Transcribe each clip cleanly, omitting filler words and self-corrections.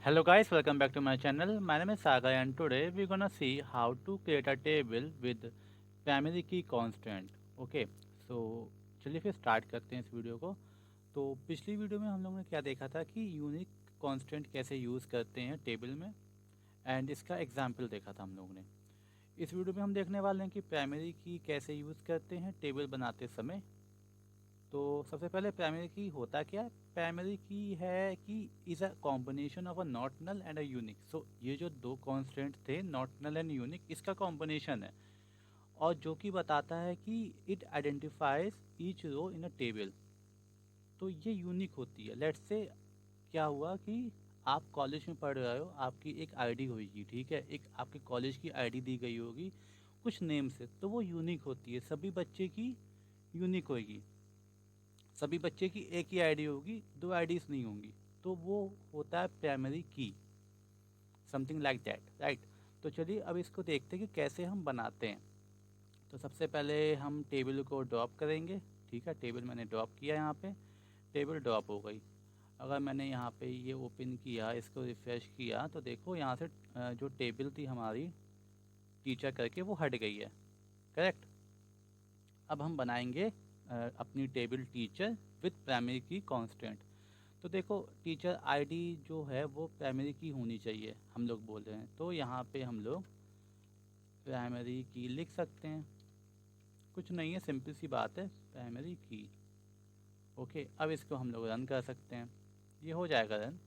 Hello guys, welcome back to my channel. My name is Saga and today we're gonna see how to create a table with primary key constant. Okay, so चलिए फिर start करते हैं इस video को। तो पिछली video में हम लोगों ने क्या देखा था कि यूनिक कांस्टेंट कैसे यूज़ करते हैं टेबल में, एंड इसका एग्जाम्पल देखा था हम लोगों ने। इस वीडियो में हम देखने वाले हैं कि प्राइमरी की कैसे यूज़ करते हैं टेबल बनाते समय। तो सबसे पहले प्राइमरी की होता क्या है? प्राइमरी की है कि is a combination of a not null and a unique. So ये जो दो कॉन्स्टेंट थे नॉट नल एंड यूनिक, इसका कॉम्बिनेशन है और जो कि बताता है कि it identifies each row in a table. तो ये यूनिक होती है। लेट्स से क्या हुआ कि आप कॉलेज में पढ़ रहे हो, आपकी एक आईडी होगी, ठीक है, एक आपके कॉलेज की आईडी दी गई होगी कुछ नेम से, तो वो यूनिक होती है, सभी बच्चे की यूनिक होगी। सभी बच्चे की एक ही आईडी होगी, दो आईडीज नहीं होंगी, तो वो होता है प्राइमरी की, समथिंग लाइक दैट, राइट। तो चलिए अब इसको देखते हैं कि कैसे हम बनाते हैं। तो सबसे पहले हम टेबल को ड्रॉप करेंगे। ठीक है, टेबल मैंने ड्रॉप किया, यहाँ पे टेबल ड्रॉप हो गई। अगर मैंने यहाँ पे ये ओपन किया, इसको रिफ़्रेश किया, तो देखो यहाँ से जो टेबल थी हमारी टीचर करके वो हट गई है, करेक्ट। अब हम बनाएंगे अपनी टेबल टीचर विथ प्राइमरी की कांस्टेंट। तो देखो टीचर आईडी जो है वो प्राइमरी की होनी चाहिए, हम लोग बोल रहे हैं, तो यहाँ पे हम लोग प्राइमरी की लिख सकते हैं। कुछ नहीं है, सिंपल सी बात है, प्राइमरी की। ओके, अब इसको हम लोग रन कर सकते हैं, ये हो जाएगा रन।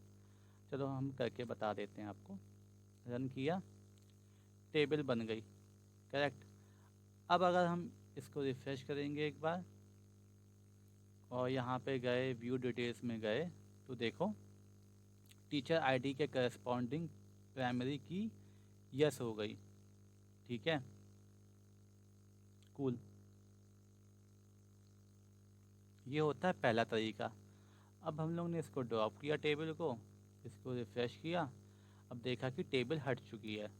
चलो हम करके बता देते हैं आपको। रन किया, टेबल बन गई, करेक्ट। अब अगर हम इसको रिफ़्रेश करेंगे एक बार और यहाँ पे गए व्यू डिटेल्स में गए, तो देखो टीचर आईडी के करस्पॉन्डिंग प्राइमरी की यस हो गई। ठीक है, कूल। ये होता है पहला तरीका। अब हम लोग ने इसको ड्रॉप किया टेबल को, इसको रिफ़्रेश किया, अब देखा कि टेबल हट चुकी है।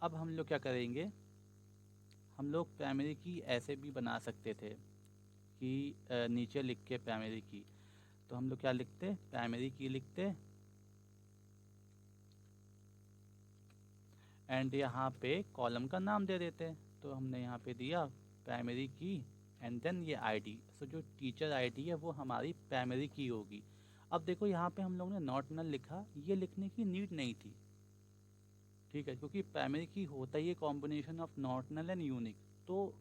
अब हम लोग क्या करेंगे, हम लोग प्राइमरी की ऐसे भी बना सकते थे कि नीचे लिख के प्राइमरी की। तो हम लोग क्या लिखते, प्राइमरी की लिखते एंड यहाँ पे कॉलम का नाम दे देते। तो हमने यहाँ पे दिया प्राइमरी की एंड देन ये आईडी। सो जो टीचर आईडी है वो हमारी प्राइमरी की होगी। अब देखो यहाँ पे हम लोग ने नॉट नल लिखा, ये लिखने की नीड नहीं थी, ठीक है, क्योंकि प्राइमरी की होता ही है combination of not null and unique. तो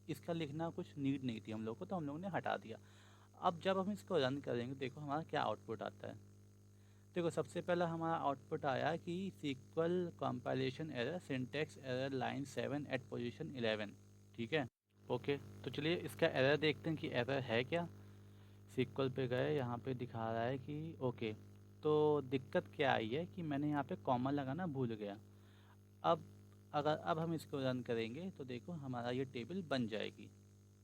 इसका लिखना कुछ नीड नहीं थी हम लोग को, तो हम लोग ने हटा दिया। अब जब हम इसको रन करेंगे, देखो हमारा क्या आउटपुट आता है। देखो सबसे पहला हमारा आउटपुट आया कि SQL compilation error, syntax error, line 7 at position 11। ठीक है, ओके। तो चलिए इसका एरर देखते हैं कि एरर है क्या। सीक्वल पे गए, यहाँ पे दिखा रहा है कि ओके। तो दिक्कत क्या आई है कि मैंने यहाँ पे कॉमा लगाना भूल गया। अब अगर अब हम इसको रन करेंगे तो देखो हमारा ये टेबल बन जाएगी।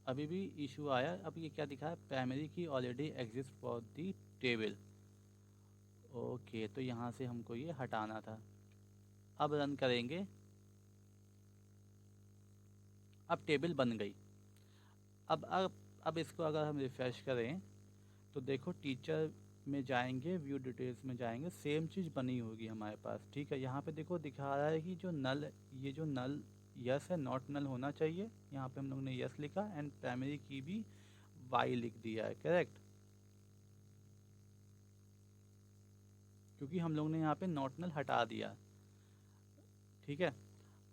अभी भी इशू आया, अब ये क्या दिखा है, प्राइमरी की already exist for the table. Okay, तो यहाँ से हमको ये हटाना था। अब रन करेंगे, अब टेबल बन गई। अब इसको अगर हम रिफ़्रेश करें तो देखो टीचर में जाएंगे, व्यू डिटेल्स में जाएंगे, सेम चीज़ बनी होगी हमारे पास। ठीक है, यहाँ पे देखो दिखा रहा है कि जो नल, ये जो नल यस है, नॉट नल होना चाहिए। यहाँ पे हम लोग ने यस लिखा एंड प्राइमरी की भी वाई लिख दिया है, करेक्ट, क्योंकि हम लोग ने यहाँ पे नॉट नल हटा दिया। ठीक है,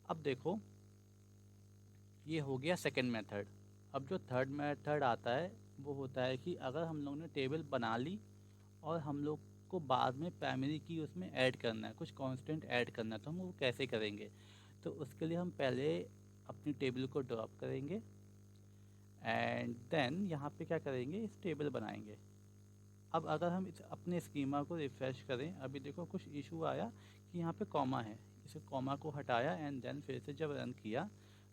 अब देखो ये हो गया सेकंड मेथड। अब जो थर्ड मेथड आता है वो होता है कि अगर हम लोग ने टेबल बना ली और हम लोग को बाद में प्राइमरी की उसमें ऐड करना है, कुछ कांस्टेंट ऐड करना है, तो हम वो कैसे करेंगे। तो उसके लिए हम पहले अपनी टेबल को ड्रॉप करेंगे एंड देन यहाँ पे क्या करेंगे, इस टेबल बनाएंगे। अब अगर हम इस अपने स्कीमा को रिफ़्रेश करें, अभी देखो कुछ इशू आया कि यहाँ पे कॉमा है, इसे कॉमा को हटाया एंड देन फिर से जब रन किया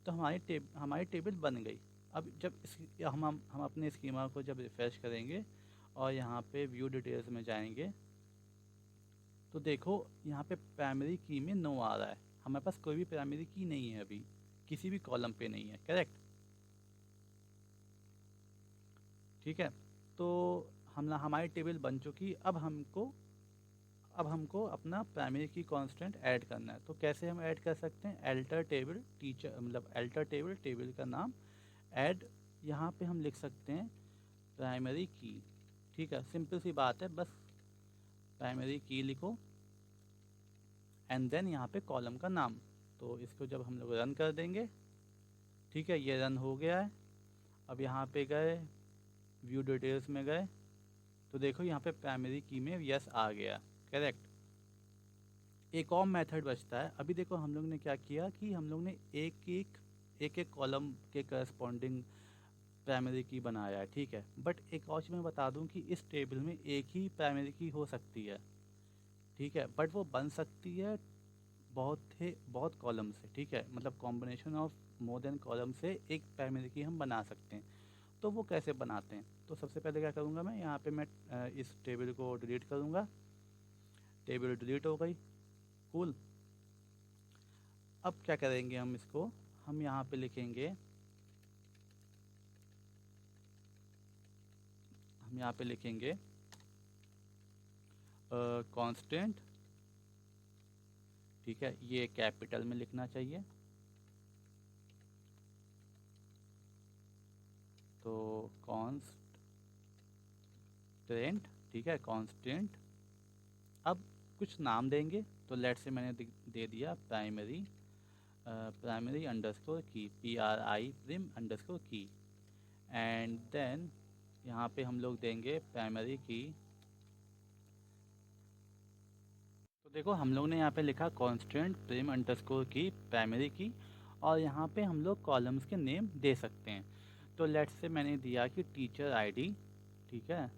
तो हमारी टेबल बन गई। अब जब इस हम अपने स्कीमा को जब रिफ़्रेश करेंगे और यहाँ पे व्यू डिटेल्स में जाएंगे तो देखो यहाँ पे प्राइमरी की में नो आ रहा है, हमारे पास कोई भी प्राइमरी की नहीं है, अभी किसी भी कॉलम पे नहीं है, करेक्ट। ठीक है, तो हमारी टेबल बन चुकी। अब हमको अब हमको अपना प्राइमरी की कांस्टेंट ऐड करना है। तो कैसे हम ऐड कर सकते हैं, एल्टर टेबल टीचर मतलब एल्टर टेबल, टेबल का नाम, ऐड, यहाँ पे हम लिख सकते हैं प्राइमरी की। ठीक है, सिंपल सी बात है, बस प्राइमरी की लिखो एंड देन यहाँ पे कॉलम का नाम। तो इसको जब हम लोग रन कर देंगे, ठीक है, ये रन हो गया है। अब यहाँ पे गए, व्यू डिटेल्स में गए, तो देखो यहाँ पे प्राइमरी की में यस आ गया, करेक्ट। एक और मेथड बचता है। अभी देखो हम लोग ने क्या किया कि हम लोग ने एक कॉलम के करस्पॉन्डिंग प्राइमरी की बनाया है, ठीक है। बट एक और चीज़ मैं बता दूं कि इस टेबल में एक ही प्राइमरी की हो सकती है, ठीक है, बट वो बन सकती है बहुत कॉलम से, ठीक है, मतलब combination of more than column से एक प्राइमरी की हम बना सकते हैं। तो वो कैसे बनाते हैं, तो सबसे पहले क्या करूँगा मैं, यहाँ पे मैं इस टेबल को डिलीट करूँगा। टेबल डिलीट हो गई, कूल। अब क्या करेंगे हम इसको, हम यहाँ पे लिखेंगे, हम यहाँ पे लिखेंगे कांस्टेंट, ठीक है, ये कैपिटल में लिखना चाहिए। तो कांस्टेंट, ठीक है, कांस्टेंट। अब कुछ नाम देंगे, तो लेट से मैंने दे दिया प्राइमरी, प्राइमरी अंडरस्कोर की, PRI प्रिम अंडरस्कोर की। एंड देन यहाँ पे हम लोग देंगे प्राइमरी की। तो देखो हम लोग ने यहाँ पे लिखा कांस्टेंट प्रिम अंडरस्कोर की प्राइमरी की, और यहाँ पे हम लोग कॉलम्स के नेम दे सकते हैं। तो लेट्स से मैंने दिया कि टीचर आईडी, ठीक है,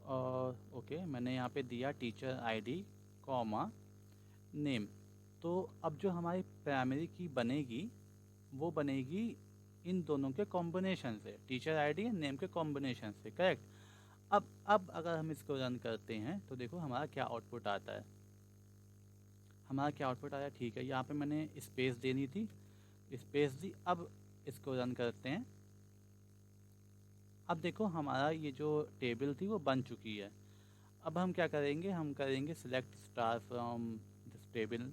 और ओके मैंने यहाँ पे दिया टीचर आईडी कॉमा नेम। तो अब जो हमारी प्राइमरी की बनेगी वो बनेगी इन दोनों के कॉम्बिनेशन से, टीचर आईडी एंड नेम के कॉम्बिनेशन से, करेक्ट। अब अगर हम इसको रन करते हैं तो देखो हमारा क्या आउटपुट आता है, हमारा क्या आउटपुट आया, ठीक है, यहाँ पे मैंने स्पेस देनी थी, स्पेस दी। अब इसको रन करते हैं। अब देखो हमारा ये जो टेबल थी वो बन चुकी है। अब हम क्या करेंगे, हम करेंगे select star from this table.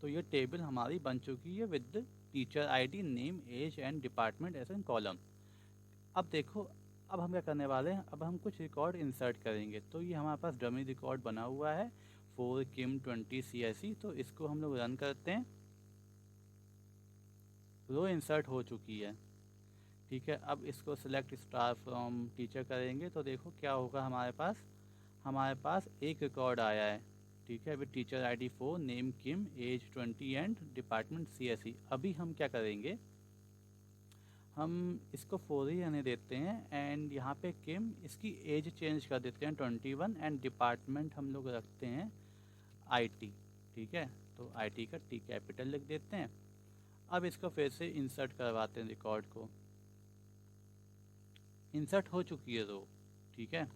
तो ये टेबल हमारी बन चुकी है with teacher ID, name, age and department as an column. अब देखो, अब हम क्या करने वाले हैं, अब हम कुछ रिकॉर्ड इंसर्ट करेंगे। तो ये हमारे पास डमी रिकॉर्ड बना हुआ है 4 किम 20 CSE। तो इसको हम लोग रन करते हैं, रो इंसर्ट हो चुकी है, ठीक है। अब इसको सिलेक्ट स्टार फ्रॉम टीचर करेंगे तो देखो क्या होगा, हमारे पास एक रिकॉर्ड आया है, ठीक है, with teacher ID 4, name Kim, age 20 and department CSE। अभी हम क्या करेंगे, हम इसको 4 ही रहने देते हैं एंड यहाँ पे किम, इसकी एज चेंज कर देते हैं 21 एंड डिपार्टमेंट हम लोग रखते हैं IT, ठीक है। तो IT का T कैपिटल लिख देते हैं। अब इसको फिर से इंसर्ट करवाते हैं रिकॉर्ड को, इंसर्ट हो चुकी है रो, ठीक है,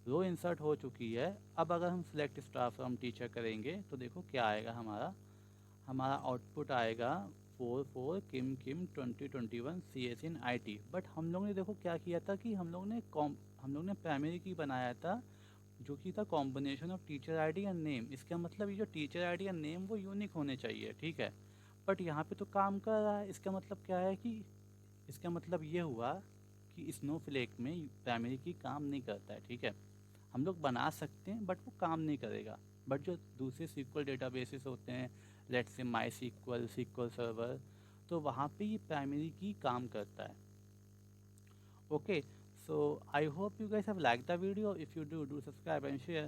रो इंसर्ट हो चुकी है। अब अगर हम सिलेक्ट स्टार फ्रॉम टीचर करेंगे तो देखो क्या आएगा, हमारा आउटपुट आएगा 4 किम 2021 CS इन IT। बट हम लोग ने देखो क्या किया था कि हम लोग ने प्राइमरी की बनाया था जो कि था combination of teacher ID and name. इसका मतलब ये जो टीचर आईडी एंड नेम वो यूनिक होने चाहिए, ठीक है। बट यहाँ पे तो काम कर रहा है, इसका मतलब क्या है कि इसका मतलब ये हुआ कि स्नोफ्लेक में प्राइमरी की काम नहीं करता है, ठीक है। हम लोग बना सकते हैं बट वो काम नहीं करेगा। बट जो दूसरे SQL डेटाबेसेस होते हैं, let's say my SQL server, तो वहाँ पे ये प्राइमरी की काम करता है। Okay, so I hope you guys have liked the video. If you do, do subscribe and share.